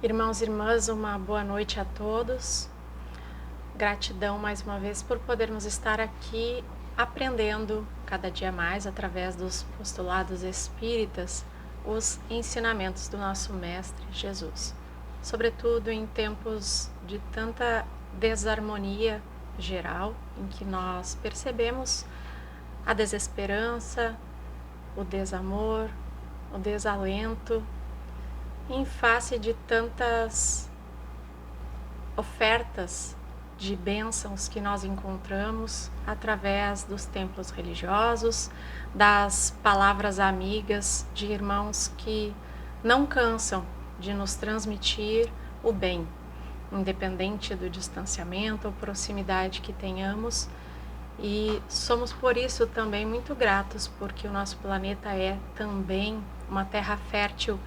Irmãos e irmãs, uma boa noite a todos. Gratidão mais uma vez por podermos estar aqui aprendendo cada dia mais através dos postulados espíritas os ensinamentos do nosso Mestre Jesus. Sobretudo em tempos de tanta desarmonia geral, em que nós percebemos a desesperança, o desamor, o desalento, em face de tantas ofertas de bênçãos que nós encontramos através dos templos religiosos, das palavras amigas de irmãos que não cansam de nos transmitir o bem, independente do distanciamento ou proximidade que tenhamos. E somos por isso também muito gratos, porque o nosso planeta é também uma terra fértil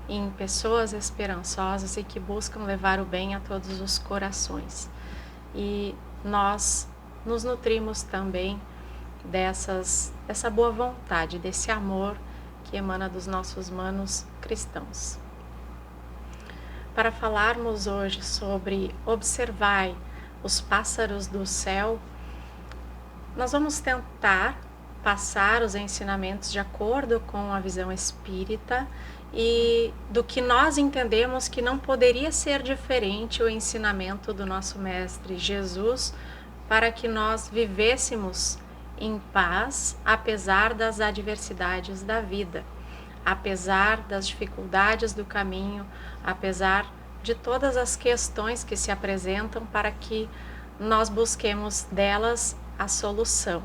em pessoas esperançosas e que buscam levar o bem a todos os corações. E nós nos nutrimos também dessa boa vontade, desse amor que emana dos nossos manos cristãos. Para falarmos hoje sobre observai os pássaros do céu, nós vamos tentar passar os ensinamentos de acordo com a visão espírita e do que nós entendemos que não poderia ser diferente o ensinamento do nosso Mestre Jesus, para que nós vivêssemos em paz, apesar das adversidades da vida, apesar das dificuldades do caminho, apesar de todas as questões que se apresentam, para que nós busquemos delas a solução.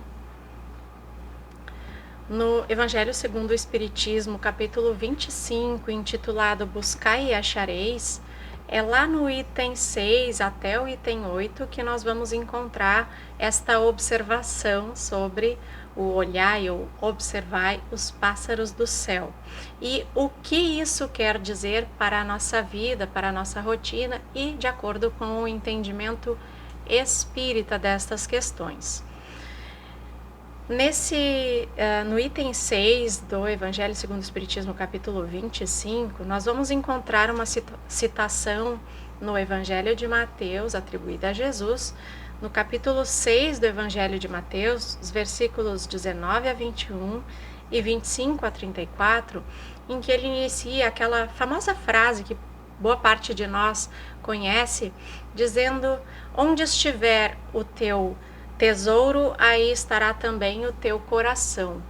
No Evangelho segundo o Espiritismo, capítulo 25, intitulado Buscai e Achareis, é lá no item 6 até o item 8 que nós vamos encontrar esta observação sobre o olhai ou observai os pássaros do céu. E o que isso quer dizer para a nossa vida, para a nossa rotina e de acordo com o entendimento espírita destas questões. No item 6 do Evangelho segundo o Espiritismo, capítulo 25, nós vamos encontrar uma citação no Evangelho de Mateus, atribuída a Jesus, no capítulo 6 do Evangelho de Mateus, os versículos 19 a 21 e 25 a 34, em que ele inicia aquela famosa frase que boa parte de nós conhece, dizendo: onde estiver o teu tesouro, aí estará também o teu coração.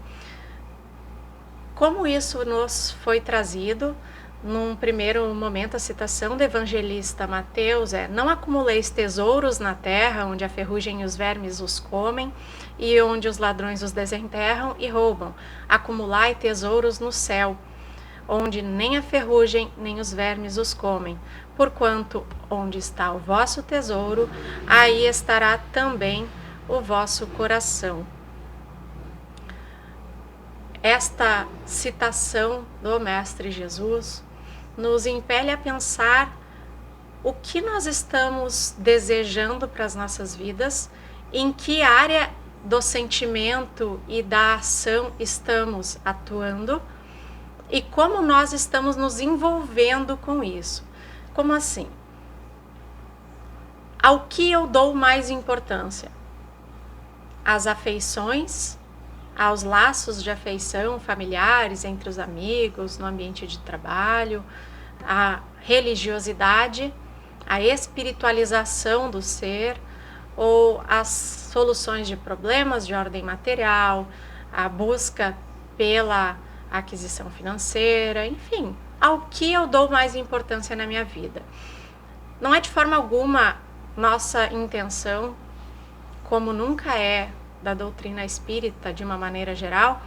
Como isso nos foi trazido, num primeiro momento, a citação do evangelista Mateus é: não acumuleis tesouros na terra, onde a ferrugem e os vermes os comem, e onde os ladrões os desenterram e roubam. Acumulai tesouros no céu, onde nem a ferrugem nem os vermes os comem. Porquanto onde está o vosso tesouro, aí estará também o vosso coração. Esta citação do Mestre Jesus nos impele a pensar o que nós estamos desejando para as nossas vidas, em que área do sentimento e da ação estamos atuando e como nós estamos nos envolvendo com isso. Como assim? Ao que eu dou mais importância? Às afeições, aos laços de afeição familiares entre os amigos, no ambiente de trabalho, a religiosidade, a espiritualização do ser, ou as soluções de problemas de ordem material, a busca pela aquisição financeira, enfim, ao que eu dou mais importância na minha vida. Não é de forma alguma nossa intenção, como nunca é da doutrina espírita de uma maneira geral,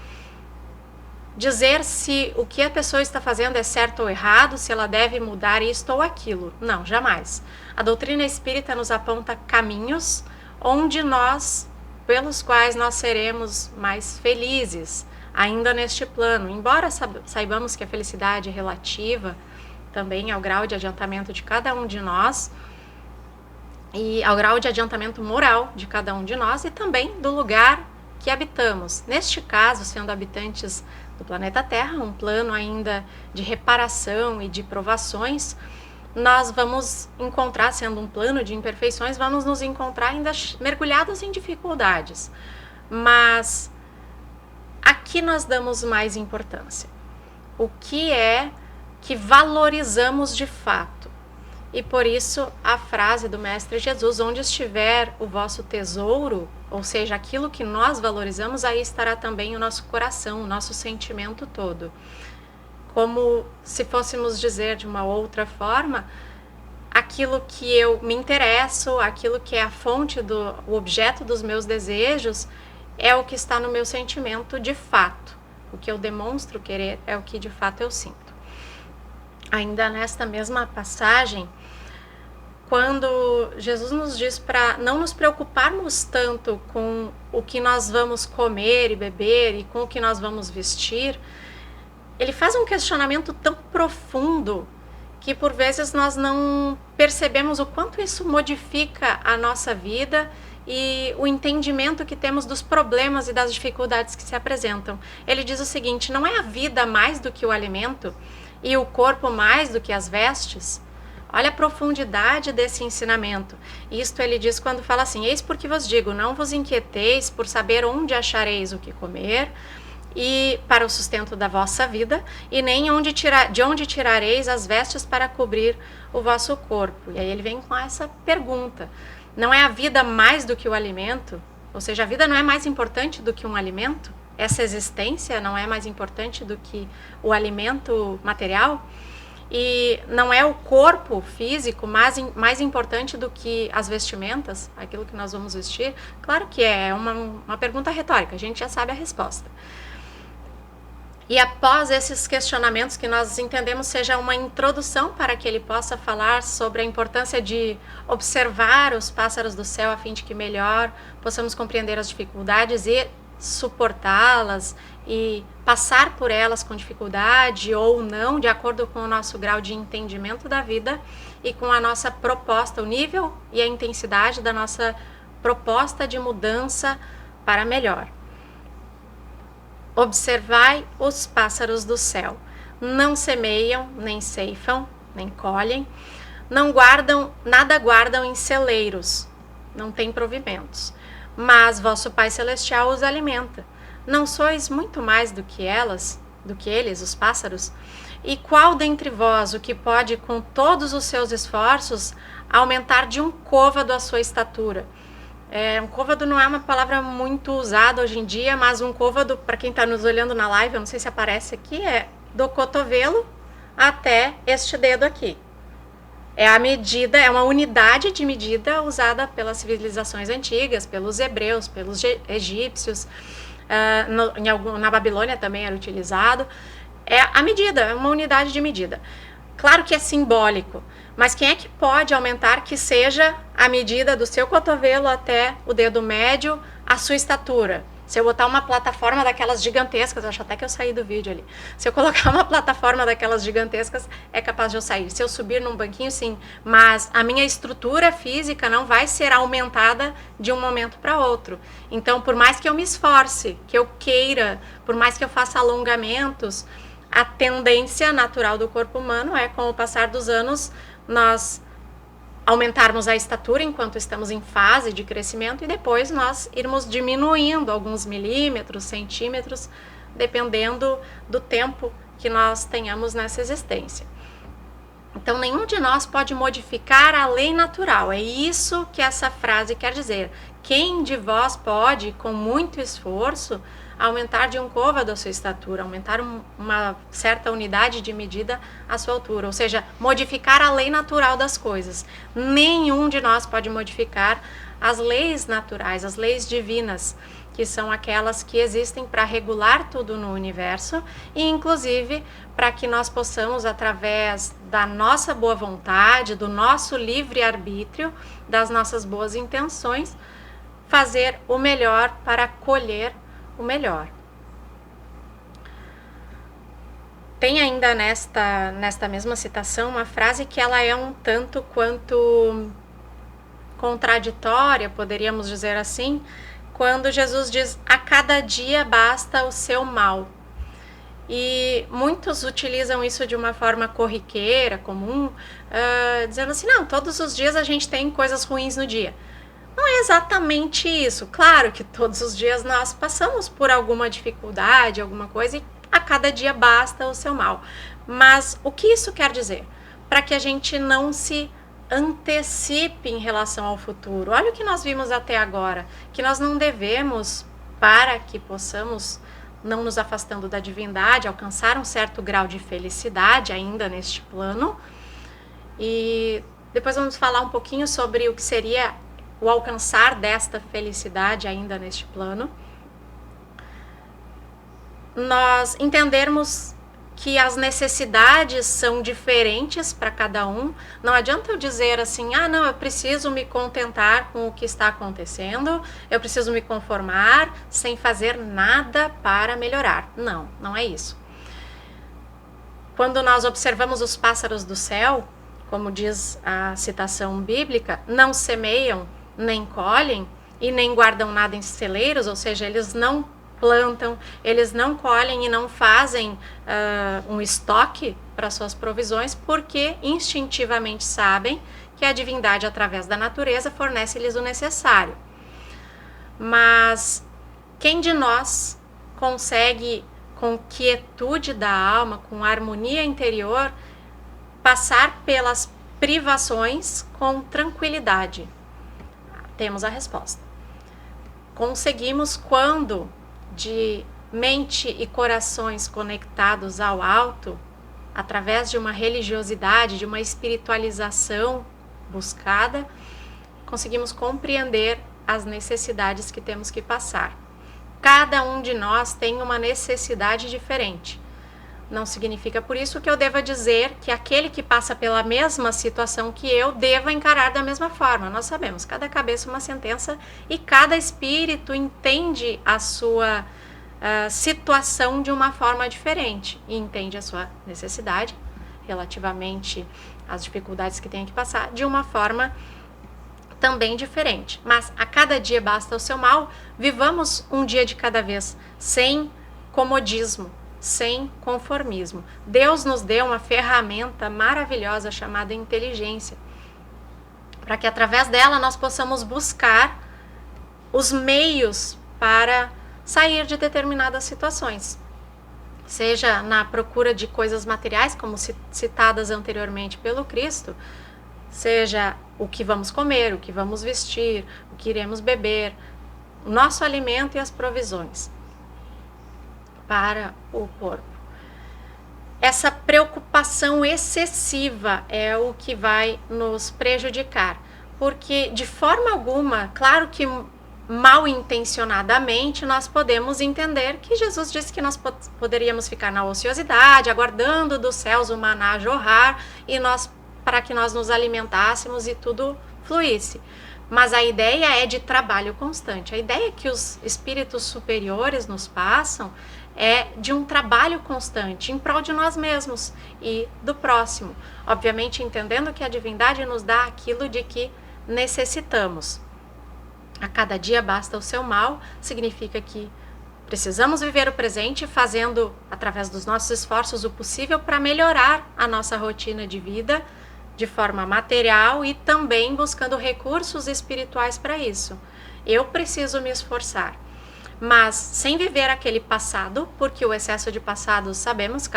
dizer se o que a pessoa está fazendo é certo ou errado, se ela deve mudar isto ou aquilo. Não, jamais. A doutrina espírita nos aponta caminhos pelos quais nós seremos mais felizes ainda neste plano. Embora saibamos que a felicidade é relativa também ao grau de adiantamento de cada um de nós, e ao grau de adiantamento moral de cada um de nós e também do lugar que habitamos. Neste caso, sendo habitantes do planeta Terra, um plano ainda de reparação e de provações, nós vamos encontrar, sendo um plano de imperfeições, vamos nos encontrar ainda mergulhados em dificuldades. Mas aqui nós damos mais importância. O que é que valorizamos de fato? E por isso a frase do Mestre Jesus, onde estiver o vosso tesouro, ou seja, aquilo que nós valorizamos, aí estará também o nosso coração, o nosso sentimento todo. Como se fôssemos dizer de uma outra forma, aquilo que eu me interesso, aquilo que é a fonte, o objeto dos meus desejos, é o que está no meu sentimento de fato. O que eu demonstro querer é o que de fato eu sinto. Ainda nesta mesma passagem, quando Jesus nos diz para não nos preocuparmos tanto com o que nós vamos comer e beber e com o que nós vamos vestir, ele faz um questionamento tão profundo que por vezes nós não percebemos o quanto isso modifica a nossa vida e o entendimento que temos dos problemas e das dificuldades que se apresentam. Ele diz o seguinte: não é a vida mais do que o alimento e o corpo mais do que as vestes? Olha a profundidade desse ensinamento. Isto ele diz quando fala assim: eis porque vos digo, não vos inquieteis por saber onde achareis o que comer, e para o sustento da vossa vida, e nem de onde tirareis as vestes para cobrir o vosso corpo. E aí ele vem com essa pergunta: não é a vida mais do que o alimento? Ou seja, a vida não é mais importante do que um alimento? Essa existência não é mais importante do que o alimento material? E não é o corpo físico mais importante do que as vestimentas, aquilo que nós vamos vestir? Claro que é uma pergunta retórica, a gente já sabe a resposta. E após esses questionamentos, que nós entendemos seja uma introdução para que ele possa falar sobre a importância de observar os pássaros do céu a fim de que melhor possamos compreender as dificuldades e suportá-las e passar por elas com dificuldade ou não, de acordo com o nosso grau de entendimento da vida e com a nossa proposta, o nível e a intensidade da nossa proposta de mudança para melhor. Observai os pássaros do céu. Não semeiam, nem ceifam, nem colhem, nada guardam em celeiros, não têm provimentos. Mas vosso Pai Celestial os alimenta. Não sois muito mais do que eles, os pássaros? E qual dentre vós o que pode, com todos os seus esforços, aumentar de um côvado a sua estatura? Um côvado não é uma palavra muito usada hoje em dia, mas um côvado, para quem está nos olhando na live, eu não sei se aparece aqui, é do cotovelo até este dedo aqui. É a medida, é uma unidade de medida usada pelas civilizações antigas, pelos hebreus, pelos egípcios, na Babilônia também era utilizado. É a medida, é uma unidade de medida. Claro que é simbólico, mas quem é que pode aumentar que seja a medida do seu cotovelo até o dedo médio, a sua estatura? Se eu botar uma plataforma daquelas gigantescas, acho até que eu saí do vídeo ali. Se eu colocar uma plataforma daquelas gigantescas, é capaz de eu sair. Se eu subir num banquinho, sim. Mas a minha estrutura física não vai ser aumentada de um momento para outro. Então, por mais que eu me esforce, que eu queira, por mais que eu faça alongamentos, a tendência natural do corpo humano é, com o passar dos anos, nós aumentarmos a estatura enquanto estamos em fase de crescimento e depois nós irmos diminuindo alguns milímetros, centímetros, dependendo do tempo que nós tenhamos nessa existência. Então, nenhum de nós pode modificar a lei natural. É isso que essa frase quer dizer. Quem de vós pode, com muito esforço, aumentar de um côvado a sua estatura, aumentar uma certa unidade de medida a sua altura, ou seja, modificar a lei natural das coisas. Nenhum de nós pode modificar as leis naturais, as leis divinas, que são aquelas que existem para regular tudo no universo e, inclusive, para que nós possamos, através da nossa boa vontade, do nosso livre-arbítrio, das nossas boas intenções, fazer o melhor para colher o melhor. Tem ainda nesta mesma citação uma frase que ela é um tanto quanto contraditória, poderíamos dizer assim, quando Jesus diz: a cada dia basta o seu mal. E muitos utilizam isso de uma forma corriqueira, comum, dizendo assim, não, todos os dias a gente tem coisas ruins no dia. Não é exatamente isso. Claro que todos os dias nós passamos por alguma dificuldade, alguma coisa, e a cada dia basta o seu mal. Mas o que isso quer dizer? Para que a gente não se antecipe em relação ao futuro. Olha o que nós vimos até agora, que nós não devemos, para que possamos, não nos afastando da divindade, alcançar um certo grau de felicidade ainda neste plano. E depois vamos falar um pouquinho sobre o que seria o alcançar desta felicidade ainda neste plano. Nós entendermos que as necessidades são diferentes para cada um. Não adianta eu dizer assim, ah, não, eu preciso me contentar com o que está acontecendo, eu preciso me conformar sem fazer nada para melhorar. Não, não é isso. Quando nós observamos os pássaros do céu, como diz a citação bíblica, não semeiam, nem colhem e nem guardam nada em celeiros, ou seja, eles não plantam, eles não colhem e não fazem um estoque para suas provisões, porque instintivamente sabem que a divindade, através da natureza, fornece-lhes o necessário. Mas quem de nós consegue, com quietude da alma, com harmonia interior, passar pelas privações com tranquilidade? Temos a resposta. Conseguimos quando, de mente e corações conectados ao alto, através de uma religiosidade, de uma espiritualização buscada, conseguimos compreender as necessidades que temos que passar. Cada um de nós tem uma necessidade diferente. Não significa por isso que eu deva dizer que aquele que passa pela mesma situação que eu deva encarar da mesma forma. Nós sabemos, cada cabeça uma sentença e cada espírito entende a sua situação de uma forma diferente e entende a sua necessidade relativamente às dificuldades que tem que passar de uma forma também diferente. Mas a cada dia basta o seu mal, vivamos um dia de cada vez, sem comodismo, sem conformismo. Deus nos deu uma ferramenta maravilhosa chamada inteligência, para que através dela nós possamos buscar os meios para sair de determinadas situações. Seja na procura de coisas materiais, como citadas anteriormente pelo Cristo, seja o que vamos comer, o que vamos vestir, o que iremos beber, o nosso alimento e as provisões para o corpo. Essa preocupação excessiva é o que vai nos prejudicar, porque de forma alguma, claro que mal intencionadamente, nós podemos entender que Jesus disse que nós poderíamos ficar na ociosidade, aguardando dos céus o maná jorrar e para que nós nos alimentássemos e tudo fluísse. Mas a ideia é de trabalho constante. A ideia que os espíritos superiores nos passam é de um trabalho constante em prol de nós mesmos e do próximo. Obviamente entendendo que a divindade nos dá aquilo de que necessitamos. A cada dia basta o seu mal, significa que precisamos viver o presente fazendo, através dos nossos esforços, o possível para melhorar a nossa rotina de vida de forma material e também buscando recursos espirituais para isso. Eu preciso me esforçar, mas sem viver aquele passado, porque o excesso de passado, sabemos,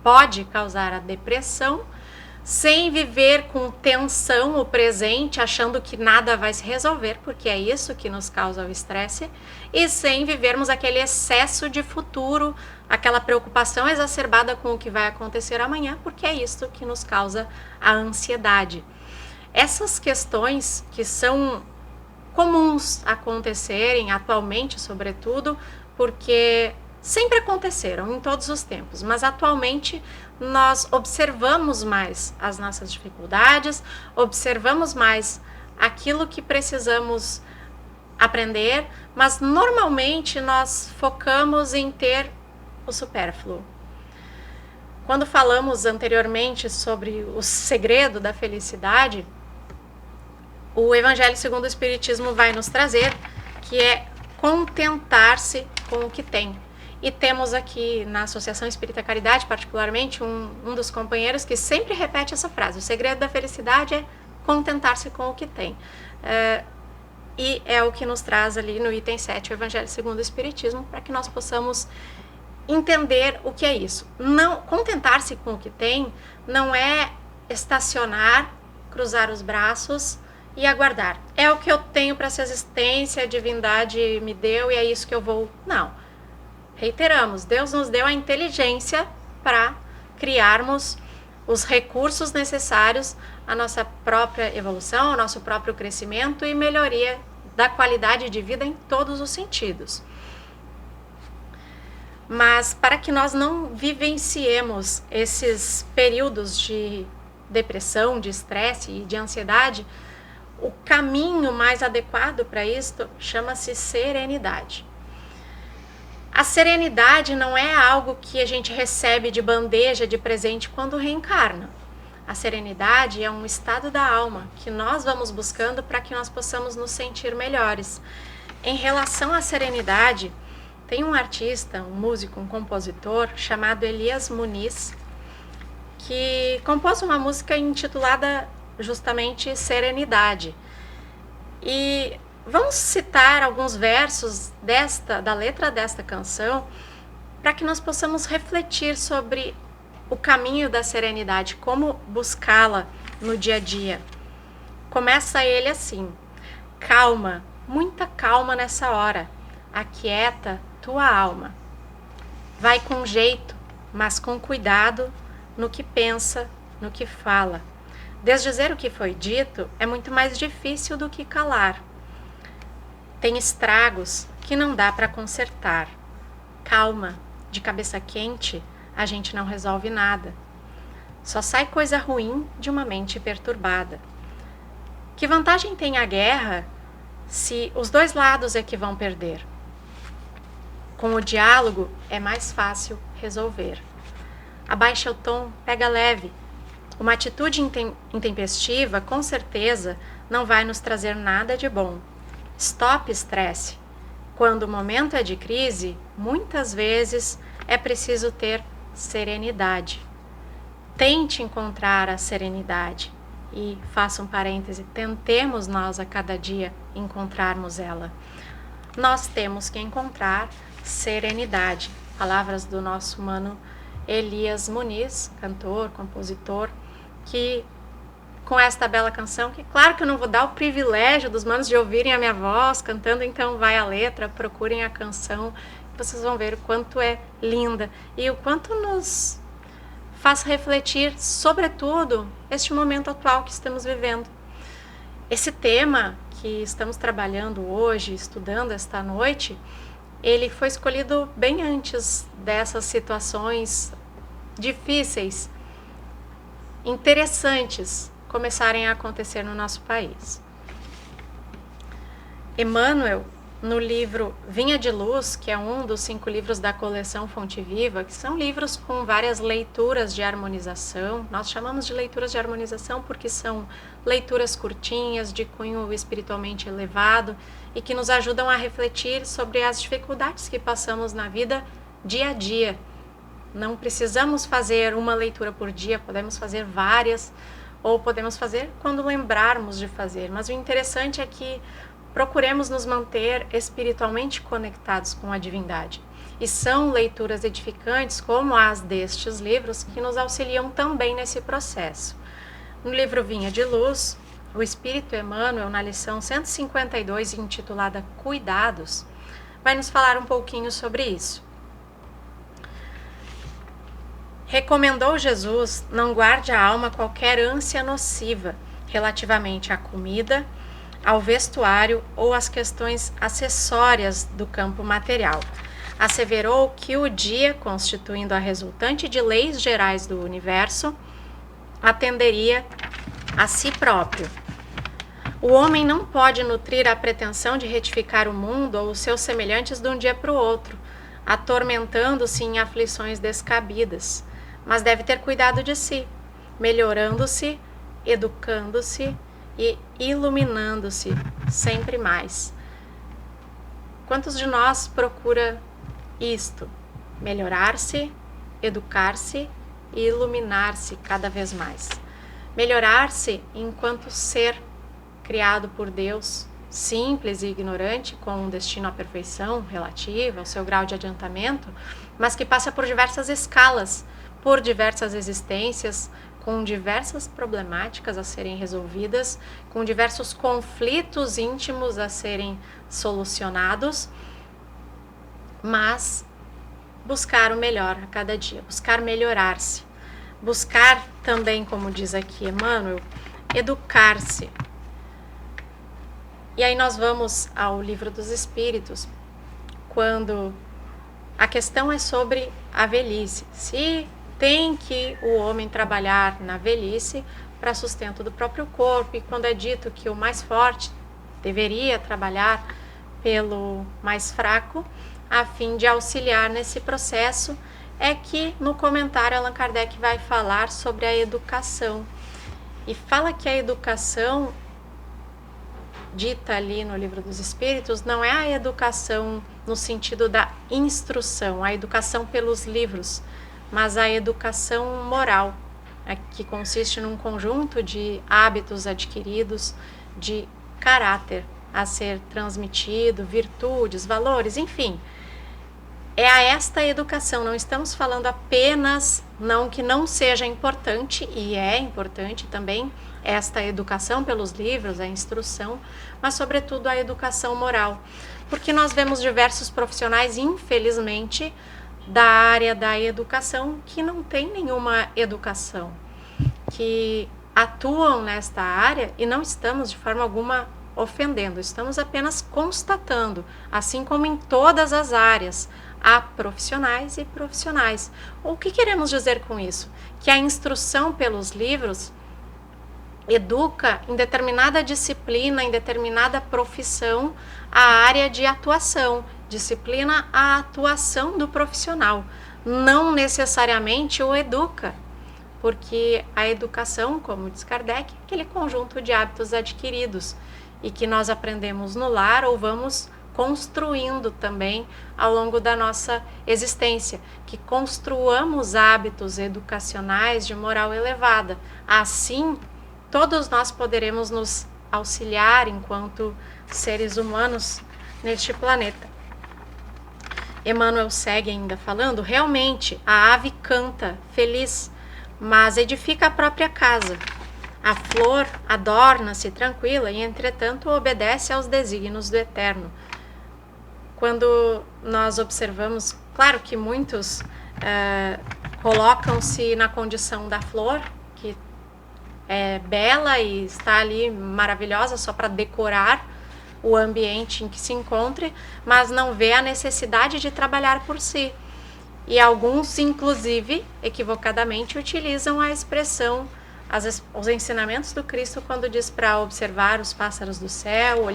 pode causar a depressão, sem viver com tensão o presente, achando que nada vai se resolver, porque é isso que nos causa o estresse, e sem vivermos aquele excesso de futuro, aquela preocupação exacerbada com o que vai acontecer amanhã, porque é isso que nos causa a ansiedade. Essas questões que são comuns acontecerem atualmente, sobretudo, porque sempre aconteceram em todos os tempos, mas atualmente nós observamos mais as nossas dificuldades, observamos mais aquilo que precisamos aprender, mas normalmente nós focamos em ter o supérfluo. Quando falamos anteriormente sobre o segredo da felicidade, o Evangelho segundo o Espiritismo vai nos trazer que é contentar-se com o que tem. E temos aqui na Associação Espírita Caridade, particularmente, um dos companheiros que sempre repete essa frase: o segredo da felicidade é contentar-se com o que tem. E é o que nos traz ali no item 7, o Evangelho segundo o Espiritismo, para que nós possamos entender o que é isso. Não contentar-se com o que tem não é estacionar, cruzar os braços e aguardar. É o que eu tenho para essa existência, a divindade me deu e é isso que eu vou... Não. Reiteramos, Deus nos deu a inteligência para criarmos os recursos necessários à nossa própria evolução, ao nosso próprio crescimento e melhoria da qualidade de vida em todos os sentidos. Mas para que nós não vivenciemos esses períodos de depressão, de estresse e de ansiedade, o caminho mais adequado para isto chama-se serenidade. A serenidade não é algo que a gente recebe de bandeja de presente quando reencarna. A serenidade é um estado da alma que nós vamos buscando para que nós possamos nos sentir melhores. Em relação à serenidade, tem um artista, um músico, um compositor chamado Elias Muniz, que compôs uma música intitulada justamente Serenidade. E vamos citar alguns versos da letra desta canção para que nós possamos refletir sobre o caminho da serenidade, como buscá-la no dia a dia. Começa ele assim: calma, muita calma nessa hora, aquieta tua alma. Vai com jeito, mas com cuidado no que pensa, no que fala. Desdizer o que foi dito é muito mais difícil do que calar. Tem estragos que não dá para consertar. Calma, de cabeça quente, a gente não resolve nada. Só sai coisa ruim de uma mente perturbada. Que vantagem tem a guerra se os dois lados é que vão perder? Com o diálogo é mais fácil resolver. Abaixa o tom, pega leve. Uma atitude intempestiva, com certeza, não vai nos trazer nada de bom. Stop estresse. Quando o momento é de crise, muitas vezes é preciso ter serenidade. Tente encontrar a serenidade. E, faça um parêntese, tentemos nós a cada dia encontrarmos ela. Nós temos que encontrar serenidade. Palavras do nosso mano Elias Muniz, cantor, compositor, que com esta bela canção, que claro que eu não vou dar o privilégio dos manos de ouvirem a minha voz cantando, então vai a letra, procurem a canção, vocês vão ver o quanto é linda e o quanto nos faz refletir, sobretudo, este momento atual que estamos vivendo. Esse tema que estamos trabalhando hoje, estudando esta noite, ele foi escolhido bem antes dessas situações difíceis, interessantes, começarem a acontecer no nosso país. Emmanuel, no livro Vinha de Luz, que é um dos 5 livros da coleção Fonte Viva, que são livros com várias leituras de harmonização. Nós chamamos de leituras de harmonização porque são leituras curtinhas, de cunho espiritualmente elevado e que nos ajudam a refletir sobre as dificuldades que passamos na vida dia a dia. Não precisamos fazer uma leitura por dia, podemos fazer várias, ou podemos fazer quando lembrarmos de fazer. Mas o interessante é que procuremos nos manter espiritualmente conectados com a divindade. E são leituras edificantes, como as destes livros, que nos auxiliam também nesse processo. No livro Vinha de Luz, o Espírito Emmanuel, na lição 152, intitulada Cuidados, vai nos falar um pouquinho sobre isso. Recomendou Jesus: não guarde a alma qualquer ânsia nociva relativamente à comida, ao vestuário ou às questões acessórias do campo material. Asseverou que o dia, constituindo a resultante de leis gerais do universo, atenderia a si próprio. O homem não pode nutrir a pretensão de retificar o mundo ou os seus semelhantes de um dia para o outro, atormentando-se em aflições descabidas, mas deve ter cuidado de si, melhorando-se, educando-se e iluminando-se sempre mais. Quantos de nós procura isto? melhorar-se, educar-se e iluminar-se cada vez mais. Melhorar-se enquanto ser criado por Deus, simples e ignorante, com um destino à perfeição relativa, ao seu grau de adiantamento, mas que passa por diversas escalas, por diversas existências, com diversas problemáticas a serem resolvidas, com diversos conflitos íntimos a serem solucionados, mas buscar o melhor a cada dia, buscar melhorar-se, buscar também, como diz aqui Emmanuel, educar-se. E aí nós vamos ao Livro dos Espíritos, quando a questão é sobre a velhice. Se tem que o homem trabalhar na velhice para sustento do próprio corpo, e quando é dito que o mais forte deveria trabalhar pelo mais fraco, a fim de auxiliar nesse processo, é que no comentário Allan Kardec vai falar sobre a educação. E fala que a educação dita ali no Livro dos Espíritos não é a educação no sentido da instrução, a educação pelos livros, mas a educação moral, que consiste num conjunto de hábitos adquiridos, de caráter a ser transmitido, virtudes, valores, enfim. É a esta educação, não estamos falando apenas, não que não seja importante, e é importante também esta educação pelos livros, a instrução, mas sobretudo a educação moral. Porque nós vemos diversos profissionais, infelizmente, da área da educação que não tem nenhuma educação, que atuam nesta área, e não estamos de forma alguma ofendendo, estamos apenas constatando, assim como em todas as áreas, há profissionais e profissionais. O que queremos dizer com isso? Que a instrução pelos livros educa em determinada disciplina, em determinada profissão, a área de atuação, disciplina a atuação do profissional, não necessariamente o educa, porque a educação, como diz Kardec, é aquele conjunto de hábitos adquiridos e que nós aprendemos no lar ou vamos construindo também ao longo da nossa existência, que construamos hábitos educacionais de moral elevada. Assim, todos nós poderemos nos auxiliar enquanto seres humanos neste planeta. Emmanuel segue ainda falando: realmente a ave canta feliz, mas edifica a própria casa. A flor adorna-se tranquila e, entretanto, obedece aos desígnios do Eterno. Quando nós observamos, claro que muitos colocam-se na condição da flor, que é bela e está ali maravilhosa só para decorar o ambiente em que se encontre, mas não vê a necessidade de trabalhar por si. E alguns, inclusive, equivocadamente, utilizam a expressão, os ensinamentos do Cristo, quando diz para observar os pássaros do céu,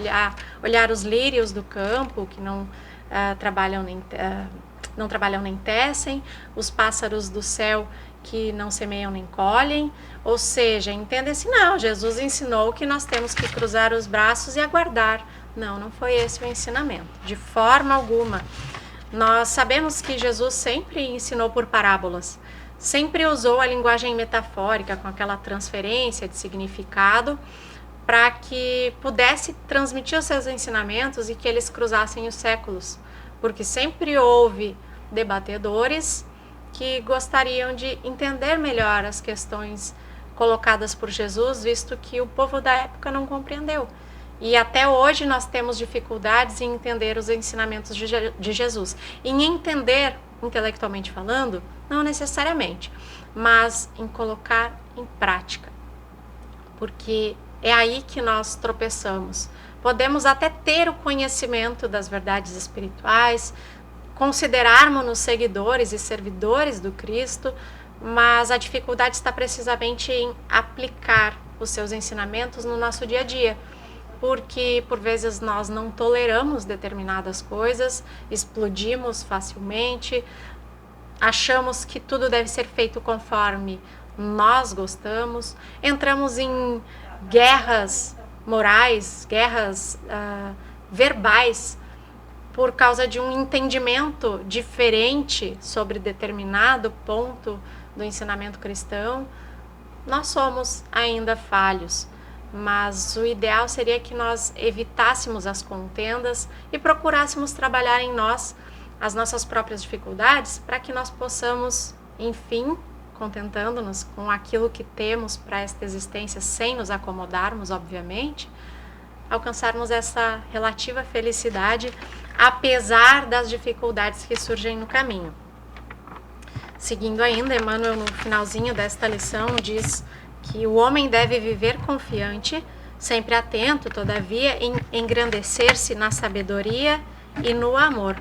olhar os lírios do campo, que não trabalham nem tecem, os pássaros do céu que não semeiam nem colhem. Ou seja, entenda-se, não, Jesus ensinou que nós temos que cruzar os braços e aguardar. Não foi esse o ensinamento, de forma alguma. Nós sabemos que Jesus sempre ensinou por parábolas, sempre usou a linguagem metafórica com aquela transferência de significado para que pudesse transmitir os seus ensinamentos e que eles cruzassem os séculos, porque sempre houve debatedores que gostariam de entender melhor as questões colocadas por Jesus, visto que o povo da época não compreendeu. E até hoje nós temos dificuldades em entender os ensinamentos de Jesus. Em entender, intelectualmente falando, não necessariamente, mas em colocar em prática. Porque é aí que nós tropeçamos. Podemos até ter o conhecimento das verdades espirituais, considerarmos-nos seguidores e servidores do Cristo, mas a dificuldade está precisamente em aplicar os seus ensinamentos no nosso dia a dia. Porque por vezes nós não toleramos determinadas coisas, explodimos facilmente, achamos que tudo deve ser feito conforme nós gostamos, entramos em guerras morais, guerras verbais, por causa de um entendimento diferente sobre determinado ponto do ensinamento cristão, nós somos ainda falhos. Mas o ideal seria que nós evitássemos as contendas e procurássemos trabalhar em nós as nossas próprias dificuldades para que nós possamos, enfim, contentando-nos com aquilo que temos para esta existência, sem nos acomodarmos, obviamente, alcançarmos essa relativa felicidade, apesar das dificuldades que surgem no caminho. Seguindo ainda, Emmanuel, no finalzinho desta lição, diz que o homem deve viver confiante, sempre atento, todavia, em engrandecer-se na sabedoria e no amor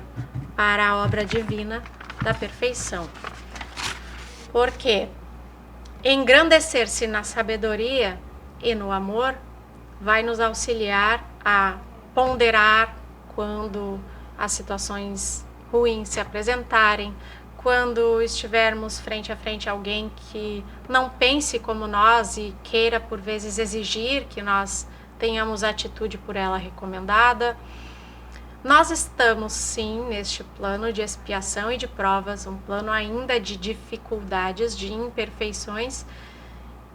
para a obra divina da perfeição. Porque engrandecer-se na sabedoria e no amor vai nos auxiliar a ponderar quando as situações ruins se apresentarem, quando estivermos frente a frente a alguém que não pense como nós e queira por vezes exigir que nós tenhamos a atitude por ela recomendada. Nós estamos sim neste plano de expiação e de provas, um plano ainda de dificuldades, de imperfeições,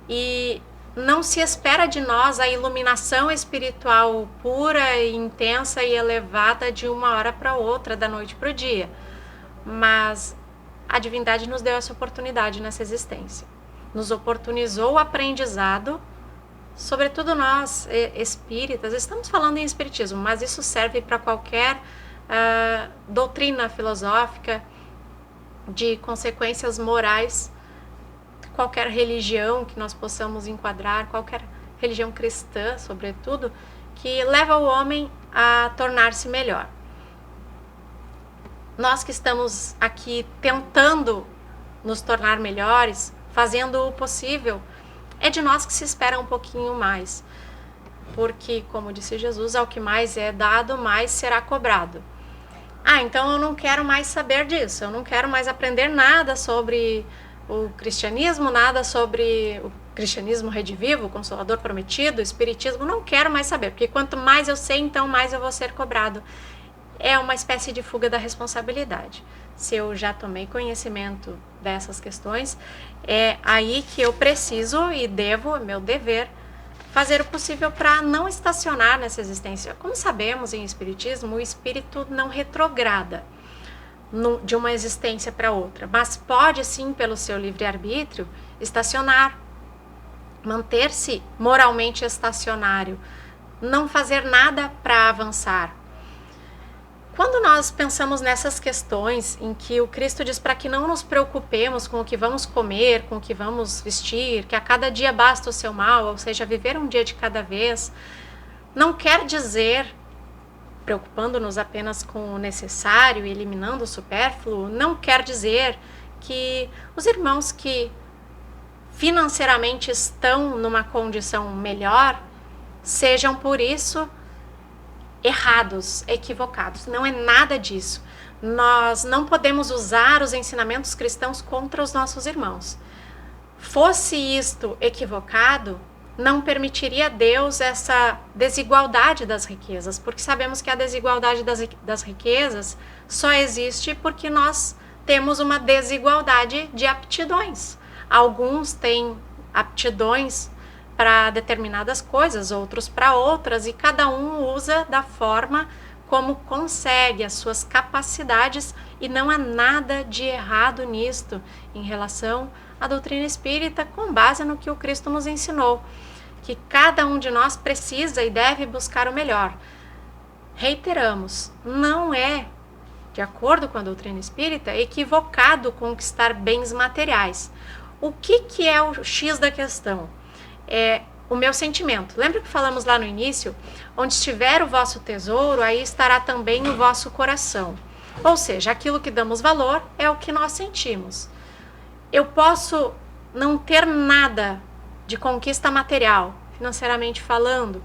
e não se espera de nós a iluminação espiritual pura, intensa e elevada de uma hora para outra, da noite para o dia. Mas a divindade nos deu essa oportunidade nessa existência. Nos oportunizou o aprendizado, sobretudo nós espíritas. Estamos falando em espiritismo, mas isso serve para qualquer doutrina filosófica de consequências morais, qualquer religião que nós possamos enquadrar, qualquer religião cristã, sobretudo, que leva o homem a tornar-se melhor. Nós que estamos aqui tentando nos tornar melhores, fazendo o possível, é de nós que se espera um pouquinho mais. Porque, como disse Jesus, ao que mais é dado, mais será cobrado. Então eu não quero mais saber disso, eu não quero mais aprender nada sobre o cristianismo, nada sobre o cristianismo redivivo, o Consolador Prometido, o espiritismo, não quero mais saber, porque quanto mais eu sei, então mais eu vou ser cobrado. É uma espécie de fuga da responsabilidade. Se eu já tomei conhecimento dessas questões, é aí que eu preciso e devo, é meu dever, fazer o possível para não estacionar nessa existência. Como sabemos em espiritismo, o espírito não retrograda de uma existência para outra, mas pode sim, pelo seu livre-arbítrio, estacionar, manter-se moralmente estacionário, não fazer nada para avançar. Quando nós pensamos nessas questões em que o Cristo diz para que não nos preocupemos com o que vamos comer, com o que vamos vestir, que a cada dia basta o seu mal, ou seja, viver um dia de cada vez, não quer dizer, preocupando-nos apenas com o necessário e eliminando o supérfluo, não quer dizer que os irmãos que financeiramente estão numa condição melhor sejam por isso errados, equivocados. Não é nada disso. Nós não podemos usar os ensinamentos cristãos contra os nossos irmãos. Fosse isto equivocado, não permitiria Deus essa desigualdade das riquezas, porque sabemos que a desigualdade das riquezas só existe porque nós temos uma desigualdade de aptidões. Alguns têm aptidões para determinadas coisas, outros para outras, e cada um usa da forma como consegue, as suas capacidades, e não há nada de errado nisto em relação à doutrina espírita, com base no que o Cristo nos ensinou, que cada um de nós precisa e deve buscar o melhor. Reiteramos, não é, de acordo com a doutrina espírita, equivocado conquistar bens materiais. O que é o X da questão? É o meu sentimento. Lembra que falamos lá no início? Onde estiver o vosso tesouro, aí estará também o vosso coração. Ou seja, aquilo que damos valor é o que nós sentimos. Eu posso não ter nada de conquista material, financeiramente falando.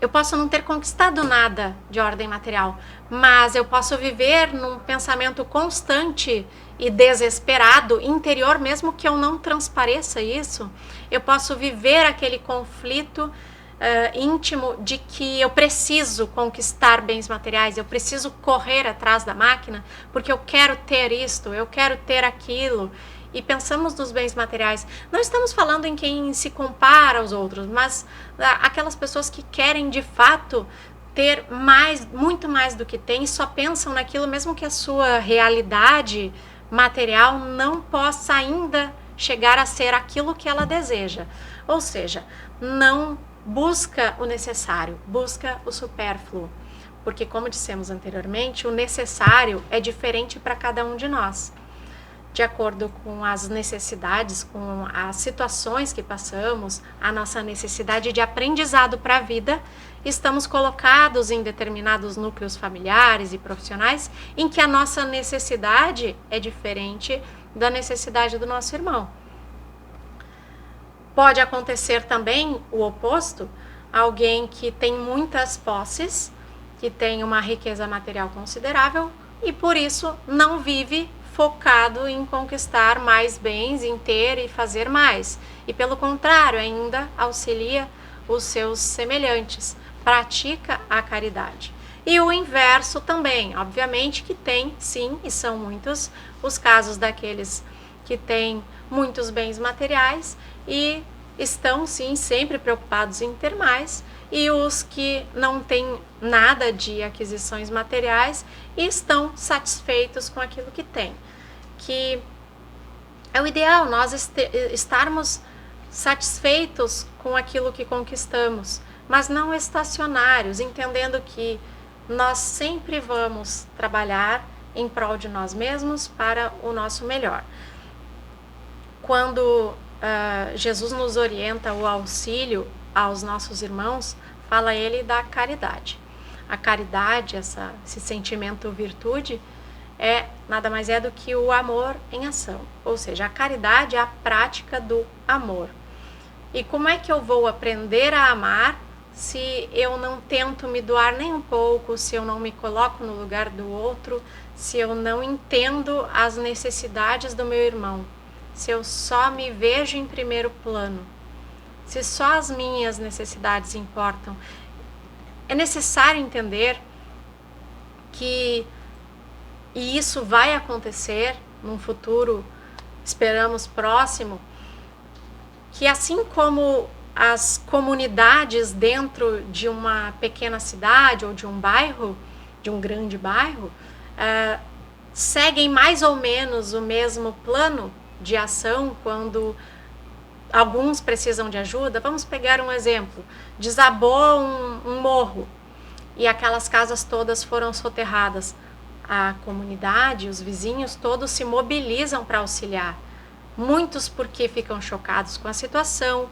Eu posso não ter conquistado nada de ordem material, mas eu posso viver num pensamento constante e desesperado, interior, mesmo que eu não transpareça isso. Eu posso viver aquele conflito íntimo de que eu preciso conquistar bens materiais, eu preciso correr atrás da máquina, porque eu quero ter isto, eu quero ter aquilo, e pensamos nos bens materiais. Não estamos falando em quem se compara aos outros, mas aquelas pessoas que querem de fato ter mais, muito mais do que tem, e só pensam naquilo, mesmo que a sua realidade material não possa ainda chegar a ser aquilo que ela deseja. Ou seja, não busca o necessário, busca o supérfluo. Porque, como dissemos anteriormente, o necessário é diferente para cada um de nós. De acordo com as necessidades, com as situações que passamos, a nossa necessidade de aprendizado para a vida, estamos colocados em determinados núcleos familiares e profissionais em que a nossa necessidade é diferente da necessidade do nosso irmão. Pode acontecer também o oposto, alguém que tem muitas posses, que tem uma riqueza material considerável e por isso não vive focado em conquistar mais bens, em ter e fazer mais. E pelo contrário, ainda auxilia os seus semelhantes, pratica a caridade. E o inverso também, obviamente que tem, sim, e são muitos, os casos daqueles que têm muitos bens materiais e estão, sim, sempre preocupados em ter mais, e os que não têm nada de aquisições materiais e estão satisfeitos com aquilo que têm. Que é o ideal, nós estarmos satisfeitos com aquilo que conquistamos, mas não estacionários, entendendo que nós sempre vamos trabalhar em prol de nós mesmos para o nosso melhor. Quando Jesus nos orienta o auxílio aos nossos irmãos, fala ele da caridade. A caridade, esse sentimento virtude, nada mais é do que o amor em ação. Ou seja, a caridade é a prática do amor. E como é que eu vou aprender a amar se eu não tento me doar nem um pouco, se eu não me coloco no lugar do outro, se eu não entendo as necessidades do meu irmão, se eu só me vejo em primeiro plano, se só as minhas necessidades importam? É necessário entender que, e isso vai acontecer num futuro, esperamos próximo, que assim como as comunidades dentro de uma pequena cidade ou de um bairro, de um grande bairro, seguem mais ou menos o mesmo plano de ação quando alguns precisam de ajuda. Vamos pegar um exemplo: desabou um morro e aquelas casas todas foram soterradas. A comunidade, os vizinhos todos se mobilizam para auxiliar. Muitos porque ficam chocados com a situação,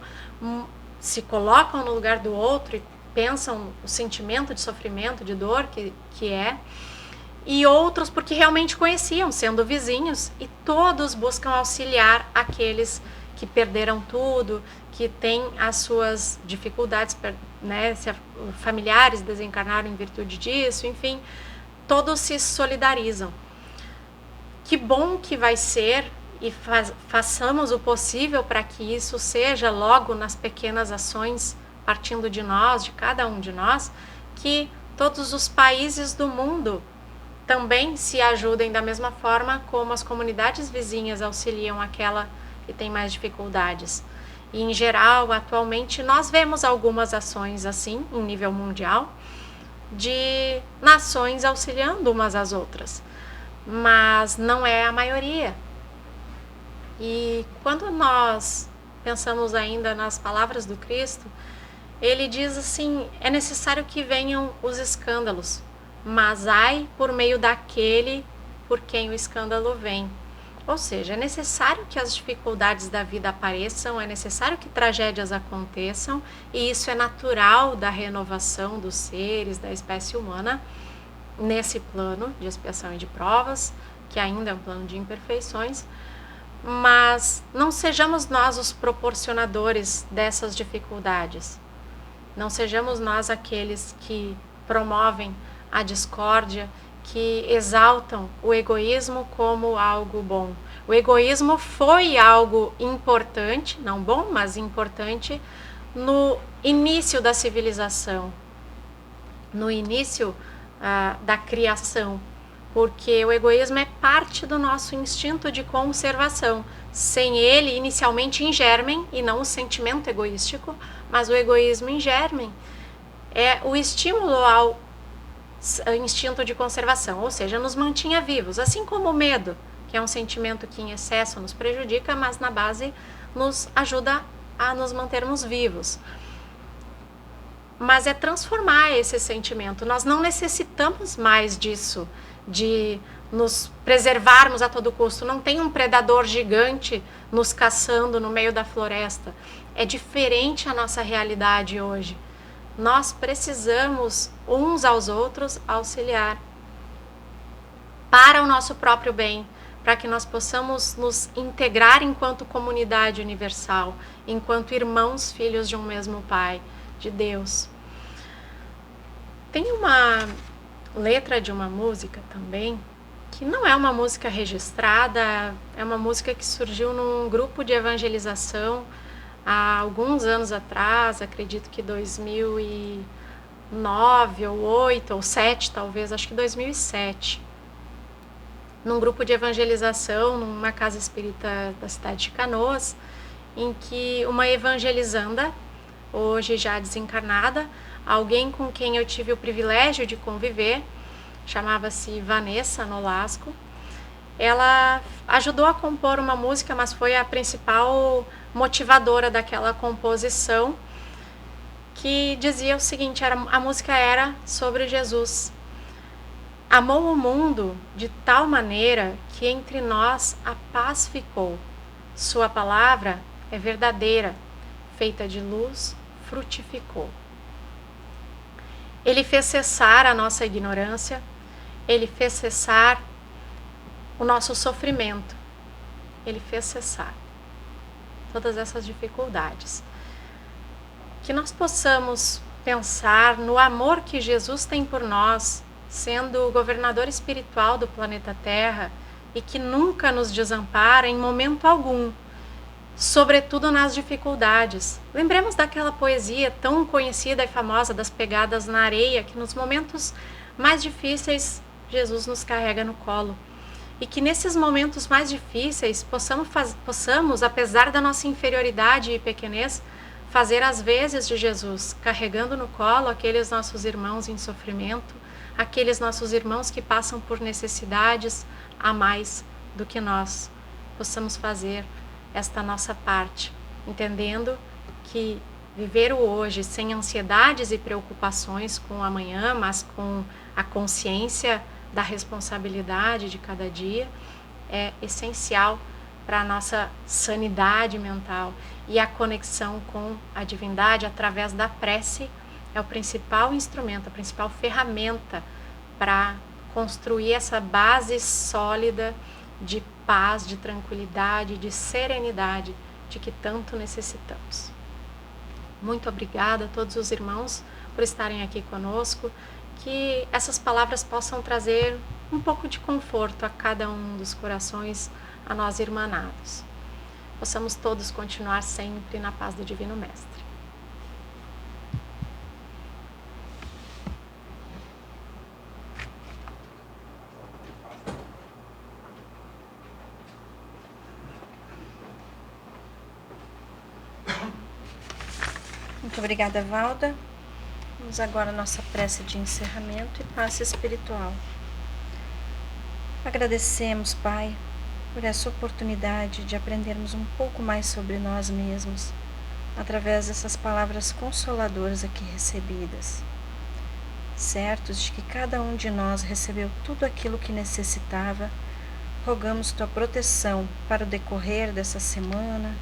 se colocam no lugar do outro e pensam o sentimento de sofrimento, de dor que é. E outros porque realmente conheciam, sendo vizinhos, e todos buscam auxiliar aqueles que perderam tudo, que têm as suas dificuldades, né, se familiares desencarnaram em virtude disso, enfim, todos se solidarizam. Que bom que vai ser, e façamos o possível para que isso seja logo nas pequenas ações, partindo de nós, de cada um de nós, que todos os países do mundo também se ajudem da mesma forma como as comunidades vizinhas auxiliam aquela que tem mais dificuldades. E, em geral, atualmente, nós vemos algumas ações assim, em nível mundial, de nações auxiliando umas às outras, mas não é a maioria. E quando nós pensamos ainda nas palavras do Cristo, ele diz assim: é necessário que venham os escândalos, mas ai por meio daquele por quem o escândalo vem. Ou seja, é necessário que as dificuldades da vida apareçam, é necessário que tragédias aconteçam, e isso é natural da renovação dos seres, da espécie humana, nesse plano de expiação e de provas, que ainda é um plano de imperfeições, mas não sejamos nós os proporcionadores dessas dificuldades. Não sejamos nós aqueles que promovem a discórdia, que exaltam o egoísmo como algo bom. O egoísmo foi algo importante, não bom, mas importante no início da civilização, no início da criação, porque o egoísmo é parte do nosso instinto de conservação. Sem ele, inicialmente em germen, e não o sentimento egoístico, mas o egoísmo em germen, é o estímulo ao instinto de conservação, ou seja, nos mantinha vivos, assim como o medo, que é um sentimento que em excesso nos prejudica, mas na base nos ajuda a nos mantermos vivos. Mas é transformar esse sentimento. Nós não necessitamos mais disso, de nos preservarmos a todo custo. Não tem um predador gigante nos caçando no meio da floresta. É diferente a nossa realidade hoje. Nós precisamos uns aos outros auxiliar para o nosso próprio bem, para que nós possamos nos integrar enquanto comunidade universal, enquanto irmãos, filhos de um mesmo Pai, de Deus. Tem uma letra de uma música também, que não é uma música registrada, é uma música que surgiu num grupo de evangelização há alguns anos atrás, acredito que 2009 ou 2008 ou 2007 talvez, acho que 2007. Num grupo de evangelização, numa casa espírita da cidade de Canoas, em que uma evangelizanda, hoje já desencarnada, alguém com quem eu tive o privilégio de conviver, chamava-se Vanessa Nolasco, ela ajudou a compor uma música, mas foi a principal motivadora daquela composição, que dizia o seguinte, a música era sobre Jesus. Amou o mundo de tal maneira que entre nós a paz ficou. Sua palavra é verdadeira, feita de luz, frutificou. Ele fez cessar a nossa ignorância, ele fez cessar o nosso sofrimento, ele fez cessar todas essas dificuldades. Que nós possamos pensar no amor que Jesus tem por nós, sendo o governador espiritual do planeta Terra e que nunca nos desampara em momento algum, sobretudo nas dificuldades. Lembremos daquela poesia tão conhecida e famosa das pegadas na areia, que nos momentos mais difíceis Jesus nos carrega no colo. E que nesses momentos mais difíceis possamos, apesar da nossa inferioridade e pequenez, fazer as vezes de Jesus, carregando no colo aqueles nossos irmãos em sofrimento, aqueles nossos irmãos que passam por necessidades a mais do que nós. Possamos fazer esta nossa parte, entendendo que viver o hoje sem ansiedades e preocupações com o amanhã, mas com a consciência da responsabilidade de cada dia, é essencial para a nossa sanidade mental. E a conexão com a divindade através da prece é o principal instrumento, a principal ferramenta para construir essa base sólida de paz, de tranquilidade, de serenidade de que tanto necessitamos. Muito obrigada a todos os irmãos por estarem aqui conosco, que essas palavras possam trazer um pouco de conforto a cada um dos corações, a nós irmanados. Possamos todos continuar sempre na paz do Divino Mestre. Muito obrigada, Valda. Vamos agora à nossa prece de encerramento e passe espiritual. Agradecemos, Pai, por essa oportunidade de aprendermos um pouco mais sobre nós mesmos, através dessas palavras consoladoras aqui recebidas. Certos de que cada um de nós recebeu tudo aquilo que necessitava, rogamos Tua proteção para o decorrer dessa semana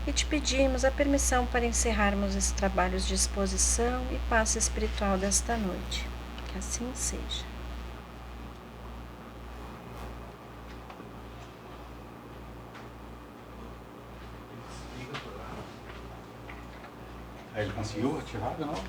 e te pedimos a permissão para encerrarmos esses trabalhos de exposição e passe espiritual desta noite. Que assim seja. Aí ele conseguiu ativar de novo?